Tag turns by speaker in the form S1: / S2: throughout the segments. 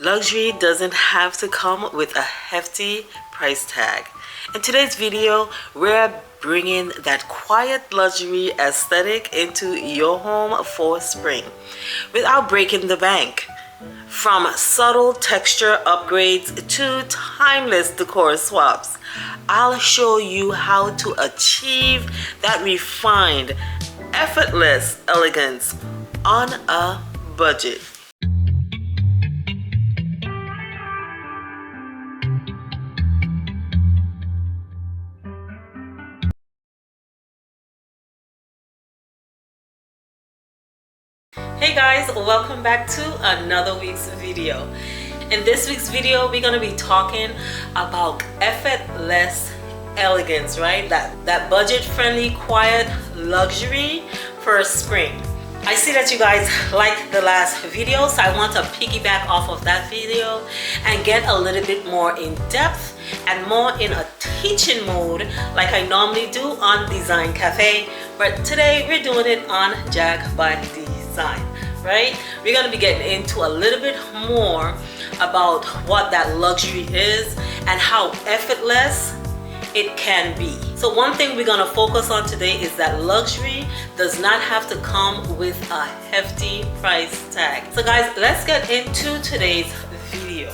S1: Luxury doesn't have to come with a hefty price tag. In today's video, we're bringing that quiet luxury aesthetic into your home for spring without breaking the bank. From subtle texture upgrades to timeless decor swaps, I'll show you how to achieve that refined, effortless elegance on a budget. Hey guys, welcome back to another week's video. In this week's video, we're going to be talking about effortless elegance, right? That budget-friendly, quiet luxury for spring. I see that you guys liked the last video, so I want to piggyback off of that video and get a little bit more in depth and more in a teaching mode like I normally do on Design Cafe, but today we're doing it on Jag byDesign. Right? We're going to be getting into a little bit more about what that luxury is and how effortless it can be. So one thing we're going to focus on today is that luxury does not have to come with a hefty price tag. So guys, let's get into today's video.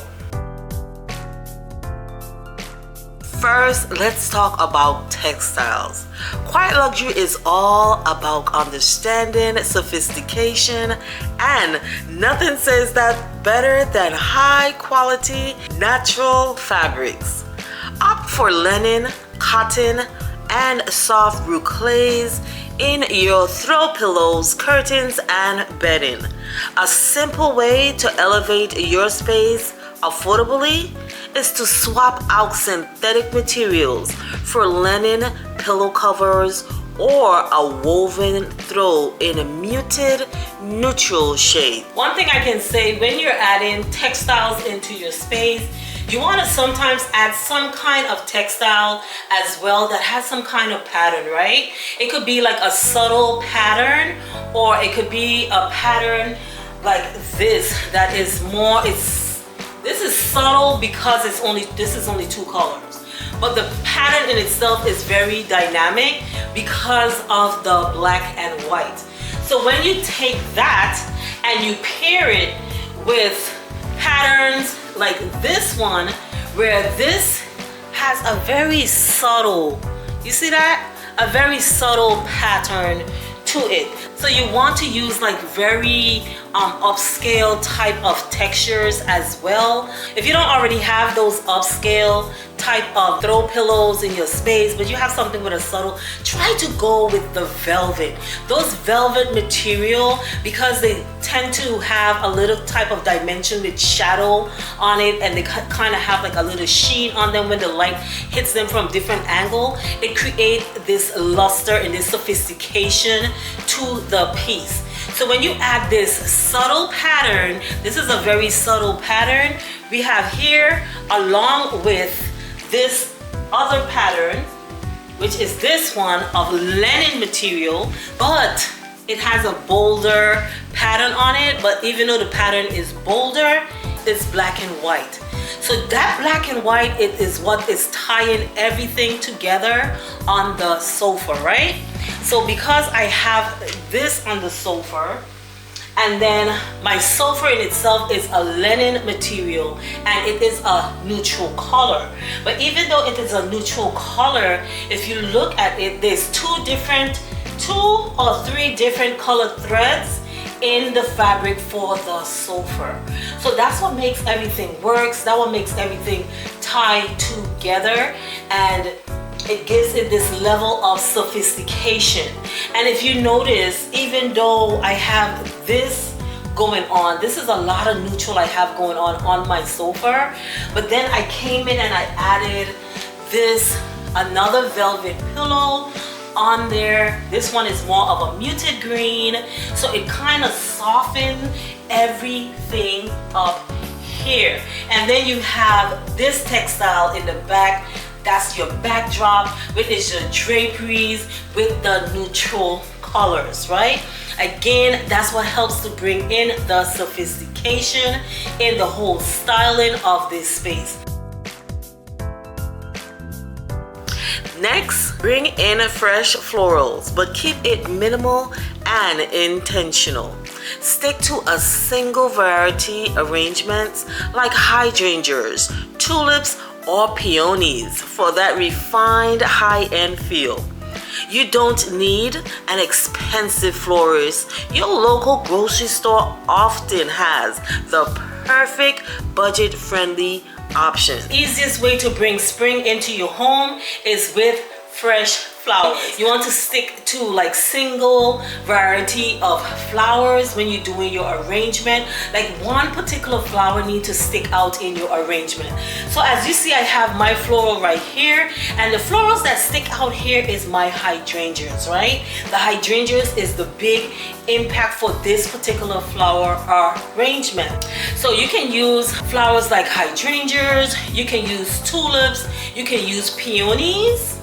S1: First, let's talk about textiles. Quiet luxury is all about understanding, sophistication, and nothing says that better than high quality natural fabrics. Opt for linen, cotton, and soft bouclés in your throw pillows, curtains, and bedding. A simple way to elevate your space affordably is to swap out synthetic materials for linen pillow covers or a woven throw in a muted neutral shade. One thing I can say, when you're adding textiles into your space, you want to sometimes add some kind of textile as well that has some kind of pattern, right? It could be like a subtle pattern, or it could be a pattern like this that is more, this is subtle because this is only two colors, but the pattern in itself is very dynamic because of the black and white. So when you take that and you pair it with patterns like this one, where this has a very subtle, you see that? A very subtle pattern to it. So you want to use like very upscale type of textures as well. If you don't already have those upscale type of throw pillows in your space, but you have something with a subtle, try to go with the velvet. Those velvet material, because they tend to have a little type of dimension with shadow on it, and they kind of have like a little sheen on them when the light hits them from different angle. It creates this luster and this sophistication to the piece. So when you add this subtle pattern, this is a very subtle pattern we have here, along with this other pattern, which is this one of linen material, but it has a bolder pattern on it. But even though the pattern is bolder, it's black and white. So that black and white, it is what is tying everything together on the sofa, right? So because I have this on the sofa, and then my sofa in itself is a linen material and it is a neutral color. But even though it is a neutral color, if you look at it, there's two or three different colored threads in the fabric for the sofa. So that's what makes everything works. That what makes everything tie together, and it gives it this level of sophistication. And if you notice, even though I have this going on, this is a lot of neutral I have going on my sofa, but then I came in and I added this another velvet pillow on there. This one is more of a muted green, so it kind of softened everything up here. And then you have this textile in the back. That's your backdrop, which is your draperies with the neutral colors, right? Again, that's what helps to bring in the sophistication in the whole styling of this space. Next, bring in fresh florals, but keep it minimal and intentional. Stick to a single variety arrangements like hydrangeas, tulips, or peonies for that refined high-end feel. You don't need an expensive florist. Your local grocery store often has the perfect budget-friendly options. Easiest way to bring spring into your home is with fresh flowers. You want to stick to like single variety of flowers when you're doing your arrangement. Like one particular flower needs to stick out in your arrangement. So as you see, I have my floral right here, and the florals that stick out here is my hydrangeas, right? The hydrangeas is the big impact for this particular flower arrangement. So you can use flowers like hydrangeas, you can use tulips, you can use peonies.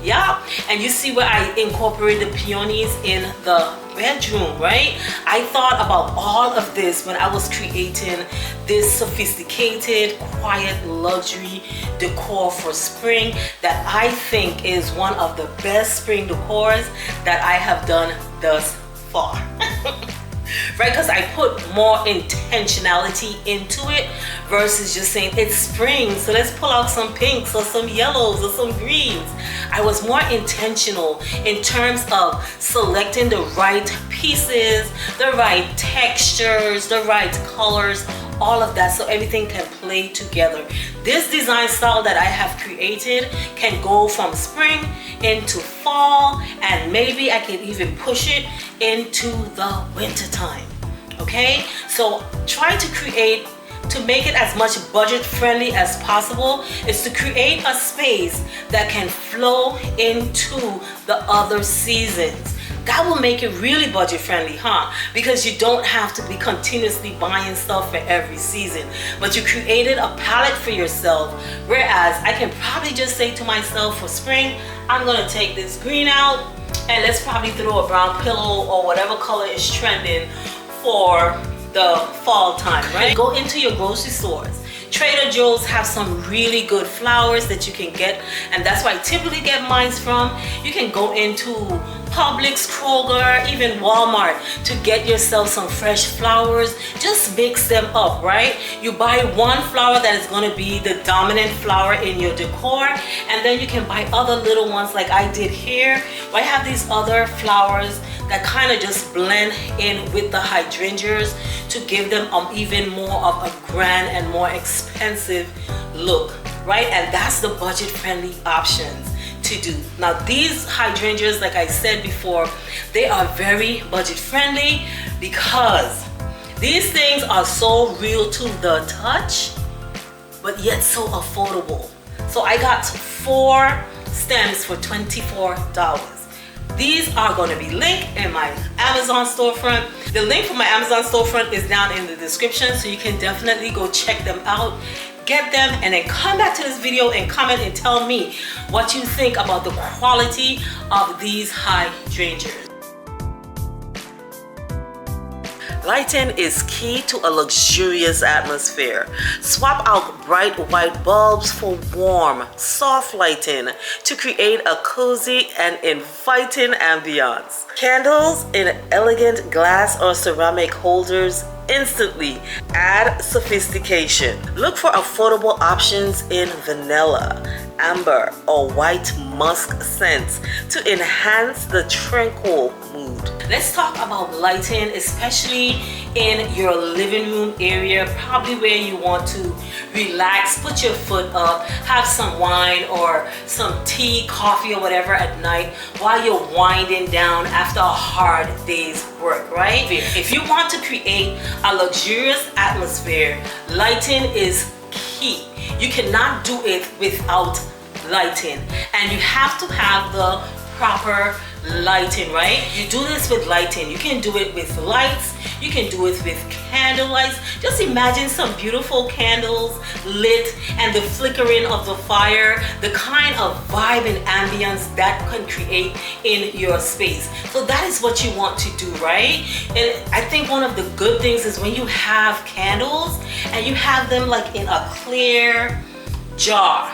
S1: Yeah, and you see where I incorporate the peonies in the bedroom, right? I thought about all of this when I was creating this sophisticated, quiet luxury decor for spring that I think is one of the best spring decors that I have done thus far. Right, because I put more intentionality into it versus just saying it's spring, so let's pull out some pinks or some yellows or some greens. I was more intentional in terms of selecting the right pieces, the right textures, the right colors, all of that, so everything can play together. This design style that I have created can go from spring into fall, and maybe I can even push it into the winter time. Okay, so try to make it as much budget friendly as possible is to create a space that can flow into the other seasons. That will make it really budget friendly, huh? Because you don't have to be continuously buying stuff for every season, but you created a palette for yourself. Whereas I can probably just say to myself, for spring, I'm gonna take this green out and let's probably throw a brown pillow or whatever color is trending for the fall time, right? Go into your grocery stores. Trader Joe's have some really good flowers that you can get, and that's where I typically get mine from. You can go into Publix, Kroger, even Walmart to get yourself some fresh flowers. Just mix them up, right? You buy one flower that is going to be the dominant flower in your decor, and then you can buy other little ones like I did here. I have these other flowers that kind of just blend in with the hydrangeas to give them even more of a grand and more expensive look, right? And that's the budget friendly options to do. Now these hydrangeas, like I said before, they are very budget friendly because these things are so real to the touch, but yet so affordable. So I got 4 stems for $24. These are going to be linked in my Amazon storefront. The link for my Amazon storefront is down in the description, so you can definitely go check them out, get them, and then come back to this video and comment and tell me what you think about the quality of these hydrangeas. Lighting is key to a luxurious atmosphere. Swap out bright white bulbs for warm, soft lighting to create a cozy and inviting ambiance. Candles in elegant glass or ceramic holders instantly add sophistication. Look for affordable options in vanilla, amber, or white musk scents to enhance the tranquil mood. Let's talk about lighting, especially in your living room area, probably where you want to relax, put your foot up, have some wine or some tea, coffee, or whatever at night while you're winding down after a hard day's work, right? If you want to create a luxurious atmosphere, lighting is key. You cannot do it without lighting, and you have to have the proper lighting, right? You do this with lighting. You can do it with lights. You can do it with candle lights. Just imagine some beautiful candles lit and the flickering of the fire, the kind of vibe and ambience that can create in your space. So that is what you want to do, right? And I think one of the good things is when you have candles and you have them like in a clear jar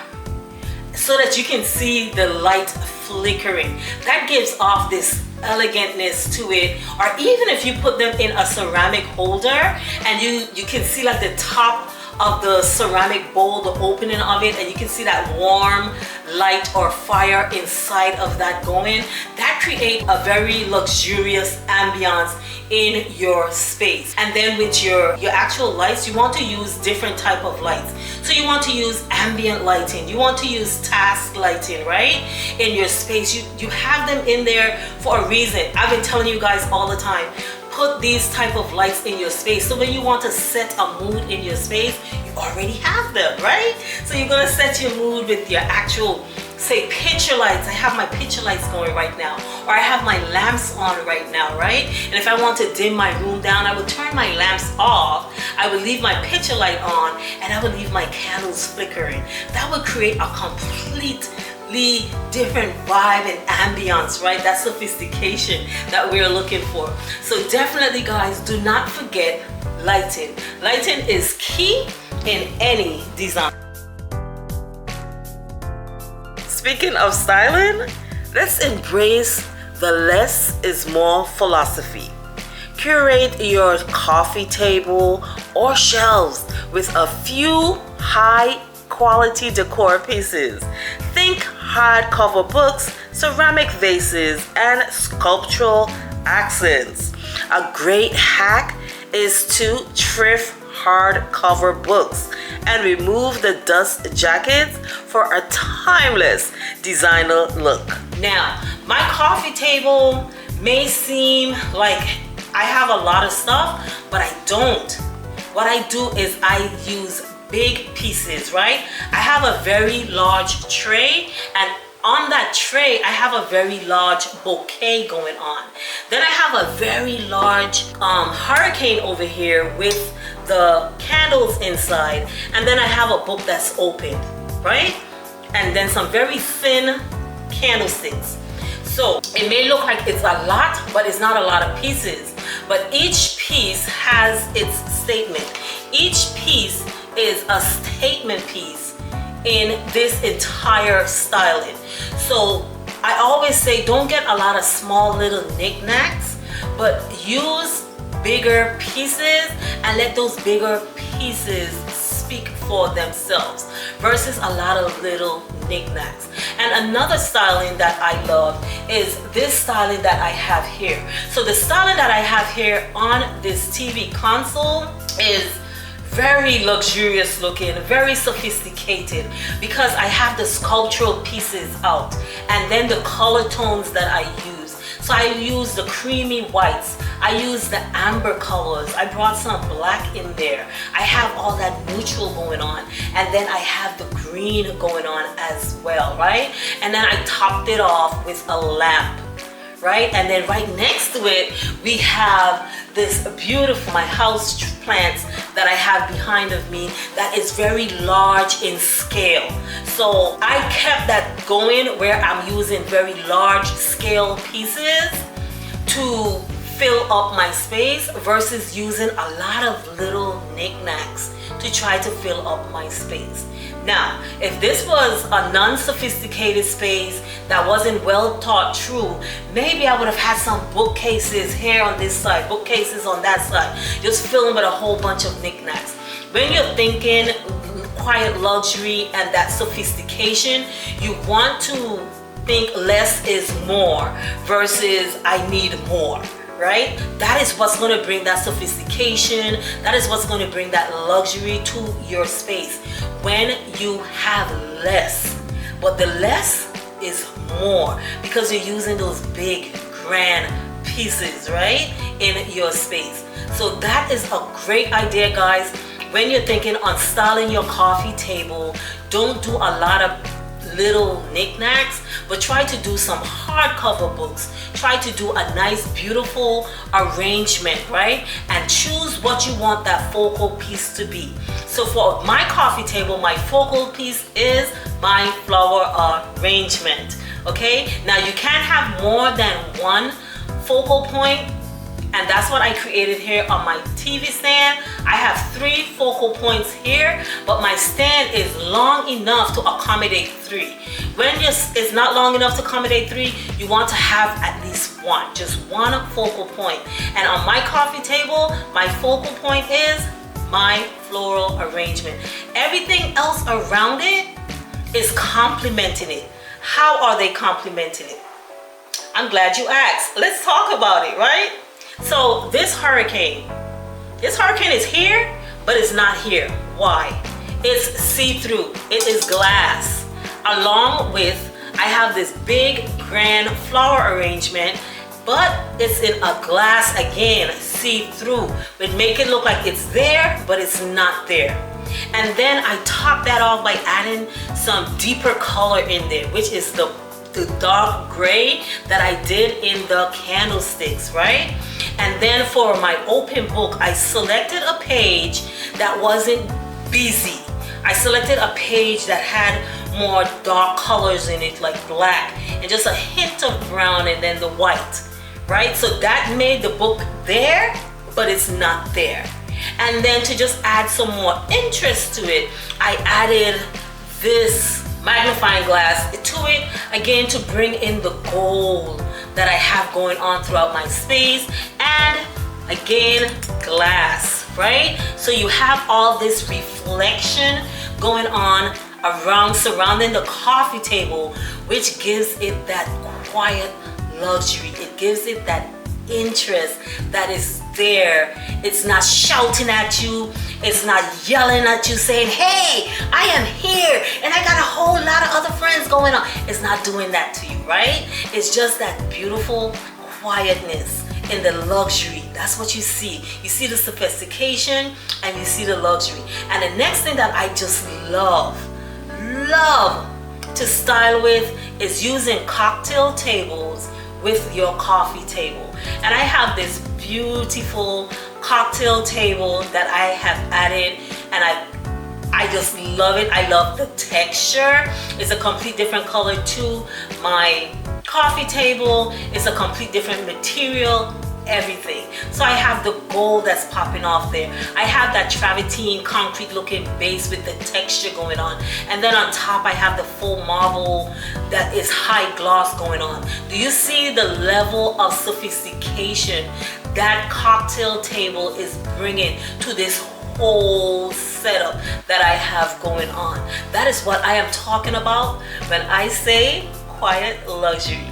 S1: so that you can see the light flickering. That gives off this elegantness to it. Or even if you put them in a ceramic holder and you can see like the top of the ceramic bowl, the opening of it, and you can see that warm light or fire inside of that going, that creates a very luxurious ambiance in your space. And then with your actual lights, you want to use different type of lights. So you want to use ambient lighting, you want to use task lighting, right? In your space, you have them in there for a reason. I've been telling you guys all the time, put these type of lights in your space. So when you want to set a mood in your space, you already have them, right? So you're gonna set your mood with your actual, say, picture lights. I have my picture lights going right now, or I have my lamps on right now, right? And if I want to dim my room down, I would turn my lamps off, I would leave my picture light on, and I would leave my candles flickering. That would create a completely different vibe and ambiance, right? That sophistication that we're looking for. So definitely, guys, do not forget lighting. Lighting is key in any design. Speaking of styling, let's embrace the less is more philosophy. Curate your coffee table or shelves with a few high quality decor pieces. Think hardcover books, ceramic vases, and sculptural accents. A great hack is to thrift hardcover books and remove the dust jackets for a timeless designer look. Now, my coffee table may seem like I have a lot of stuff, but I don't. What I do is I use big pieces, right? I have a very large tray, and on that tray I have a very large bouquet going on. Then I have a very large hurricane over here with the candles inside, and then I have a book that's open, right? And then some very thin candlesticks. So it may look like it's a lot, but it's not a lot of pieces. But each piece has its statement. Each piece is a statement piece in this entire styling. So I always say, don't get a lot of small little knickknacks, but use bigger pieces and let those bigger pieces speak for themselves versus a lot of little knickknacks. And another styling that I love is this styling that I have here. So the styling that I have here on this TV console is very luxurious looking, very sophisticated, because I have the sculptural pieces out and then the color tones that I use. So I use the creamy whites, I use the amber colors, I brought some black in there, I have all that neutral going on, and then I have the green going on as well, right? And then I topped it off with a lamp, right? And then right next to it we have this beautiful, my house plants that I have behind of me that is very large in scale. So I kept that going where I'm using very large scale pieces to fill up my space versus using a lot of little knickknacks to try to fill up my space. Now, if this was a non-sophisticated space that wasn't well thought through, maybe I would have had some bookcases here on this side, bookcases on that side, just fill them with a whole bunch of knickknacks. When you're thinking quiet luxury and that sophistication, you want to think less is more versus I need more. Right? That is what's going to bring that sophistication. That is what's going to bring that luxury to your space when you have less. But the less is more because you're using those big, grand pieces, right, in your space. So that is a great idea, guys. When you're thinking on styling your coffee table, don't do a lot of little knickknacks, but try to do some hardcover books. Try to do a nice, beautiful arrangement, right? And choose what you want that focal piece to be. So for my coffee table, my focal piece is my flower arrangement, okay? Now you can't have more than one focal point, and that's what I created here on my TV stand. I have 3 focal points here, but my stand is long enough to accommodate 3. When it's not long enough to accommodate 3, you want to have at least one, just one focal point. And on my coffee table, my focal point is my floral arrangement. Everything else around it is complementing it. How are they complementing it? I'm glad you asked. Let's talk about it, right? So this hurricane is here, but it's not here. Why? It's see-through. It is glass. Along with, I have this big grand flower arrangement, but it's in a glass again, see-through. But make it look like it's there, but it's not there. And then I top that off by adding some deeper color in there, which is the dark gray that I did in the candlesticks, right? And then for my open book, I selected a page that wasn't busy. I selected a page that had more dark colors in it, like black, and just a hint of brown, and then the white, right? So that made the book there, but it's not there. And then to just add some more interest to it, I added this magnifying glass to it, again, to bring in the gold that I have going on throughout my space. And again, glass, right? So you have all this reflection going on around, surrounding the coffee table, which gives it that quiet luxury. It gives it that interest that is there. It's not shouting at you. It's not yelling at you saying, hey, I am here and I got a whole lot of other friends going on. It's not doing that to you, right? It's just that beautiful quietness in the luxury. That's what you see. You see the sophistication and you see the luxury. And the next thing that I just love to style with is using cocktail tables with your coffee table. And I have this beautiful cocktail table that I have added, and I just love it. I love the texture. It's a complete different color to my coffee table. It's a complete different material, everything. So I have the gold that's popping off there. I have that travertine concrete looking base with the texture going on. And then on top I have the full marble that is high gloss going on. Do you see the level of sophistication that cocktail table is bringing to this whole setup that I have going on? That is what I am talking about when I say quiet luxury.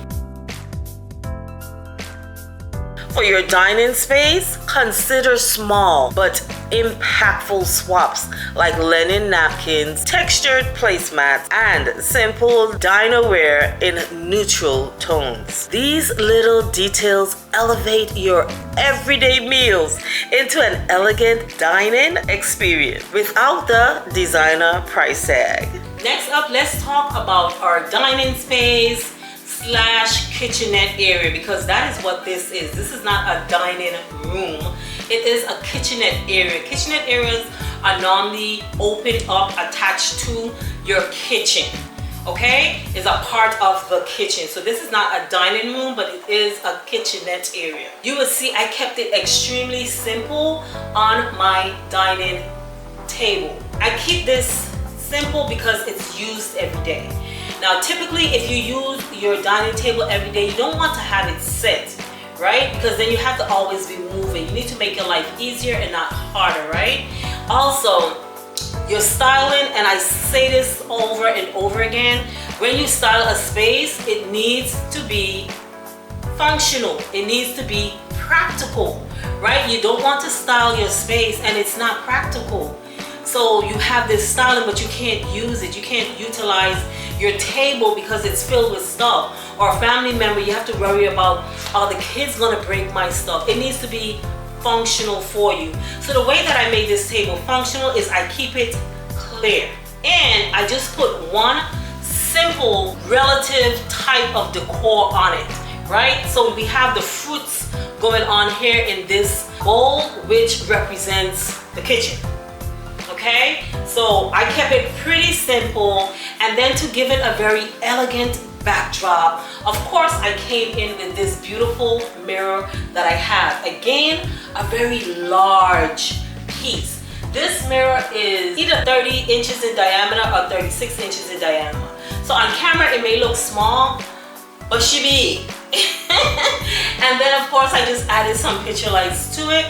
S1: For your dining space, consider small but impactful swaps like linen napkins, textured placemats, and simple dinerware in neutral tones. These little details elevate your everyday meals into an elegant dining experience without the designer price tag. Next up, let's talk about our dining space / kitchenette area, because that is what this is. This is not a dining room. It is a kitchenette area. Kitchenette areas are normally opened up, attached to your kitchen. Okay? It's a part of the kitchen. So this is not a dining room, but it is a kitchenette area. You will see I kept it extremely simple on my dining table. I keep this simple because it's used every day. Now, typically, if you use your dining table every day, you don't want to have it set, right? Because then you have to always be moving. You need to make your life easier and not harder, right? Also, your styling, and I say this over and over again, when you style a space, it needs to be functional. It needs to be practical, right? You don't want to style your space and it's not practical. So you have this styling, but you can't use it. You can't utilize your table because it's filled with stuff. Or a family member, you have to worry about, are the kids gonna break my stuff? It needs to be functional for you. So the way that I made this table functional is I keep it clear. And I just put one simple relative type of decor on it, right? So we have the fruits going on here in this bowl, which represents the kitchen. Okay, so I kept it pretty simple, and then to give it a very elegant backdrop, of course I came in with this beautiful mirror that I have. Again, a very large piece. This mirror is either 30 inches in diameter or 36 inches in diameter. So on camera it may look small, but she big. And then of course I just added some picture lights to it.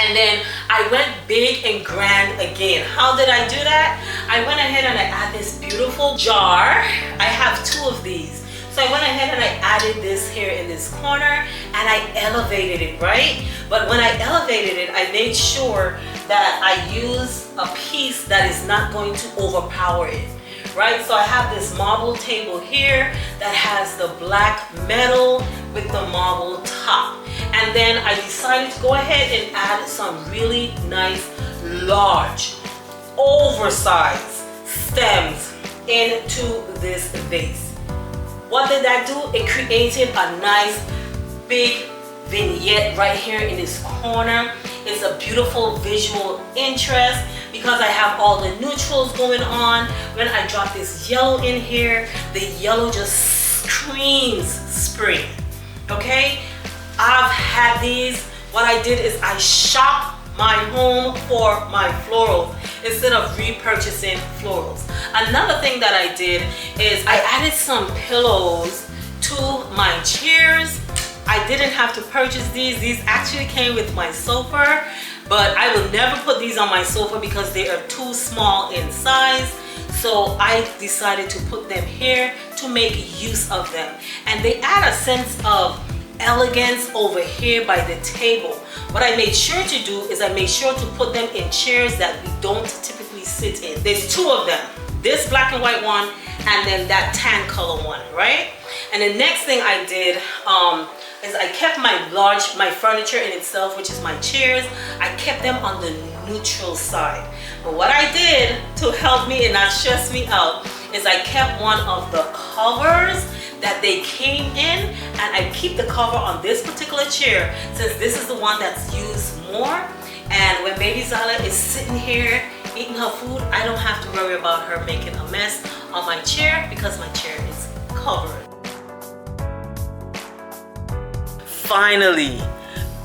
S1: And then I went big and grand again. How did I do that? I went ahead and I added this beautiful jar. I have 2 of these. So I went ahead and I added this here in this corner, and I elevated it, right? But when I elevated it, I made sure that I use a piece that is not going to overpower it, right? So I have this marble table here that has the black metal with the marble top. And then I decided to go ahead and add some really nice, large, oversized stems into this vase. What did that do? It created a nice big vignette right here in this corner. It's a beautiful visual interest because I have all the neutrals going on. When I drop this yellow in here, the yellow just screams spring. Okay, I've had these. What I did is I shopped my home for my florals instead of repurchasing florals. Another thing that I did is I added some pillows to my chairs. I didn't have to purchase these. These actually came with my sofa, but I will never put these on my sofa because they are too small in size. So I decided to put them here to make use of them. And they add a sense of elegance over here by the table. What I made sure to do is I made sure to put them in chairs that we don't typically sit in. There's 2 of them. This black and white one, and then that tan color one, right? And the next thing I did is I kept my furniture in itself, which is my chairs. I kept them on the neutral side. But what I did to help me and not stress me out is I kept one of the covers that they came in, and I keep the cover on this particular chair since this is the one that's used more. And when baby Zala is sitting here eating her food, I don't have to worry about her making a mess on my chair because my chair is covered. Finally,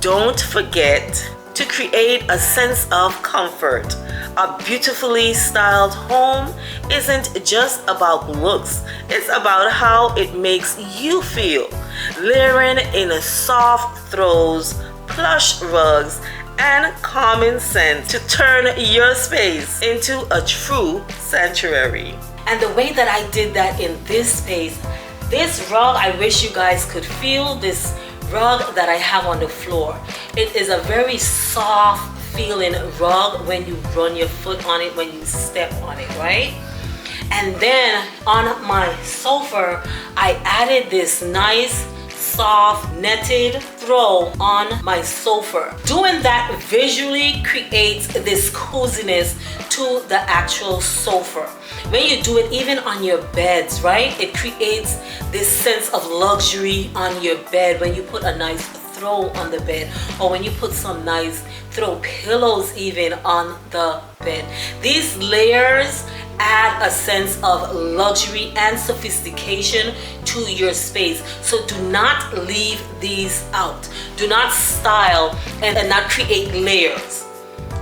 S1: don't forget to create a sense of comfort. A beautifully styled home isn't just about looks, it's about how it makes you feel. Layering in soft throws, plush rugs, and common sense to turn your space into a true sanctuary. And the way that I did that in this space, this rug, I wish you guys could feel this rug that I have on the floor. It is a very soft feeling rug when you run your foot on it, when you step on it, right? And then on my sofa, I added this nice soft netted throw on my sofa. Doing that visually creates this coziness to the actual sofa. When you do it even on your beds, right? It creates this sense of luxury on your bed when you put a nice throw on the bed, or when you put some nice throw pillows even on the bed. These layers add a sense of luxury and sophistication to your space. So do not leave these out. Do not style and not create layers.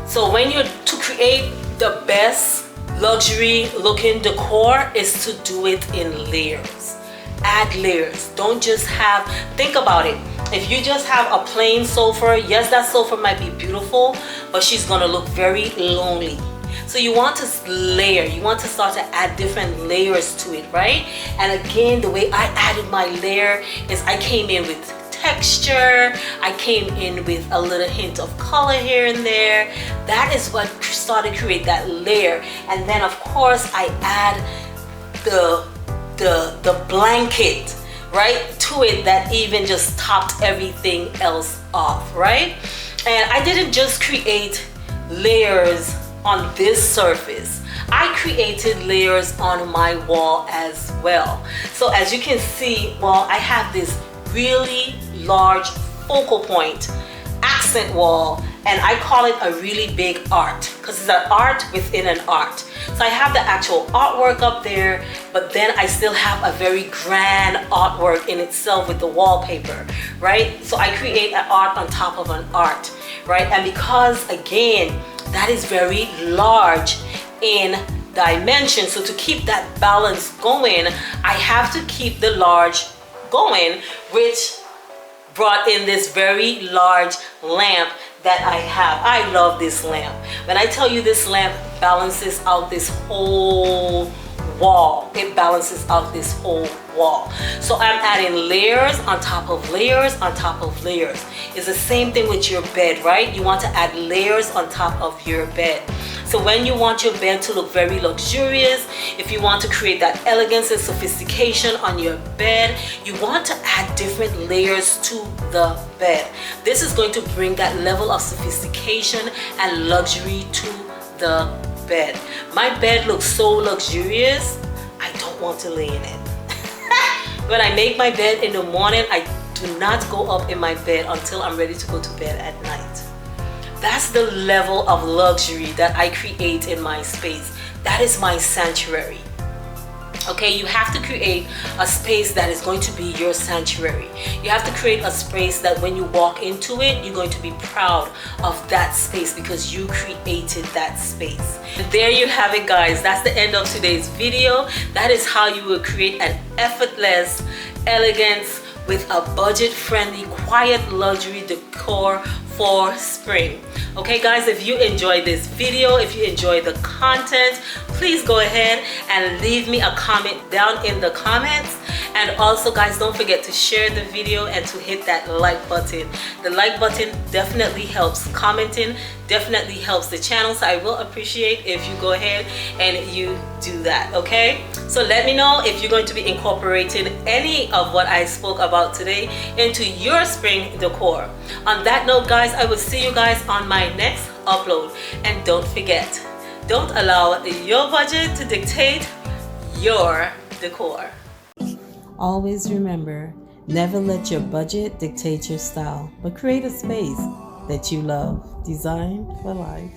S1: So when you're to create the best luxury looking decor is to do it in layers. Add layers. Don't just have, think about it. If you just have a plain sofa, yes, that sofa might be beautiful, but she's gonna look very lonely. So you want to layer, you want to start to add different layers to it, right? And again, the way I added my layer is I came in with texture, I came in with a little hint of color here and there. That is what started to create that layer. And then of course I add the blanket, right, to it that even just topped everything else off, right? And I didn't just create layers on this surface. I created layers on my wall as well. So as you can see, well, I have this really large focal point accent wall, and I call it a really big art because it's an art within an art. So I have the actual artwork up there, but then I still have a very grand artwork in itself with the wallpaper, right? So I create an art on top of an art, right? And because again, that is very large in dimension, so to keep that balance going, I have to keep the large going, which brought in this very large lamp that I have. I love this lamp. When I tell you this lamp balances out this whole wall, it balances out this whole wall. So I'm adding layers on top of layers on top of layers. It's the same thing with your bed, right? You want to add layers on top of your bed. So when you want your bed to look very luxurious, if you want to create that elegance and sophistication on your bed, you want to add different layers to the bed. This is going to bring that level of sophistication and luxury to the bed. My bed looks so luxurious, I don't want to lay in it. When I make my bed in the morning, I do not go up in my bed until I'm ready to go to bed at night. That's the level of luxury that I create in my space. That is my sanctuary. Okay, you have to create a space that is going to be your sanctuary. You have to create a space that when you walk into it, you're going to be proud of that space because you created that space. There you have it, guys. That's the end of today's video. That is how you will create an effortless elegance with a budget-friendly, quiet luxury decor for spring. Okay guys, if you enjoyed this video, if you enjoyed the content, please go ahead and leave me a comment down in the comments. And also guys, don't forget to share the video and to hit that like button. The like button definitely helps. Commenting definitely helps the channel, so I will appreciate if you go ahead and you do that, okay? So let me know if you're going to be incorporating any of what I spoke about today into your spring decor. On that note guys, I will see you guys on my next upload. And don't forget, don't allow your budget to dictate your decor. Always remember, never let your budget dictate your style, but create a space that you love. Design for life.